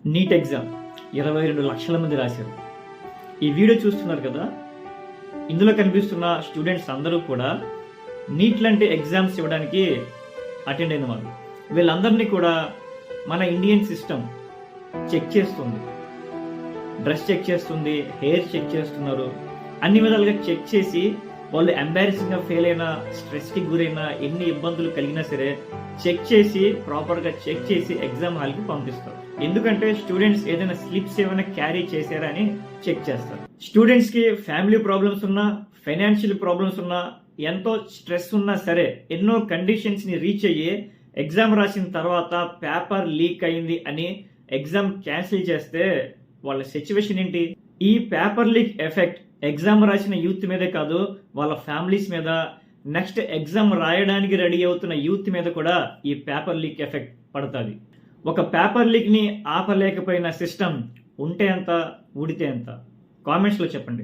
NEET exam 22 లక్షల మంది రాశారు. ఈ వీడియో చూస్తున్నారు కదా, ఇందులో కనిపిస్తున్న స్టూడెంట్స్ అందరూ కూడా నీట్ లాంటి ఎగ్జామ్స్ ఇవ్వడానికి అటెండ్ అయిన వాళ్ళు. వీళ్ళందరినీ కూడా మన ఇండియన్ సిస్టమ్ చెక్ చేస్తుంది. డ్రెస్ చెక్ చేస్తుంది, హెయిర్ చెక్ చేస్తున్నారు. అన్ని విధాలుగా చెక్ చేసి వాళ్ళు ఎంబారెసింగ్గా ఫెయిల్ అయినా, స్ట్రెస్కి గురైనా, ఎన్ని ఇబ్బందులు కలిగినా సరే చెక్ చేసి ప్రాపర్గా చెక్ చేసి ఎగ్జామ్ హాల్కి పంపిస్తారు. ఎందుకంటే స్టూడెంట్స్ ఏదైనా స్లిప్స్ ఏమైనా క్యారీ చేశారా అని చెక్ చేస్తారు. స్టూడెంట్స్కి ఫ్యామిలీ ప్రాబ్లమ్స్ ఉన్నా, ఫైనాన్షియల్ ప్రాబ్లమ్స్ ఉన్నా, ఎంతో స్ట్రెస్ ఉన్నా సరే ఎన్నో కండిషన్స్ని రీచ్ అయ్యి ఎగ్జామ్ రాసిన తర్వాత పేపర్ లీక్ అయింది అని ఎగ్జామ్ క్యాన్సిల్ చేస్తే వాళ్ళ సిచ్యువేషన్ ఏంటి? ఈ పేపర్ లీక్ ఎఫెక్ట్ ఎగ్జామ్ రాసిన యూత్ మీదే కాదు, వాళ్ళ ఫ్యామిలీస్ మీద, నెక్స్ట్ ఎగ్జామ్ రాయడానికి రెడీ అవుతున్న యూత్ మీద కూడా ఈ పేపర్ లీక్ ఎఫెక్ట్ పడుతుంది. ఒక పేపర్ లీక్ని ఆపలేకపోయిన సిస్టమ్ ఉంటే ఎంత, ఊడితే ఎంత? కామెంట్స్లో చెప్పండి.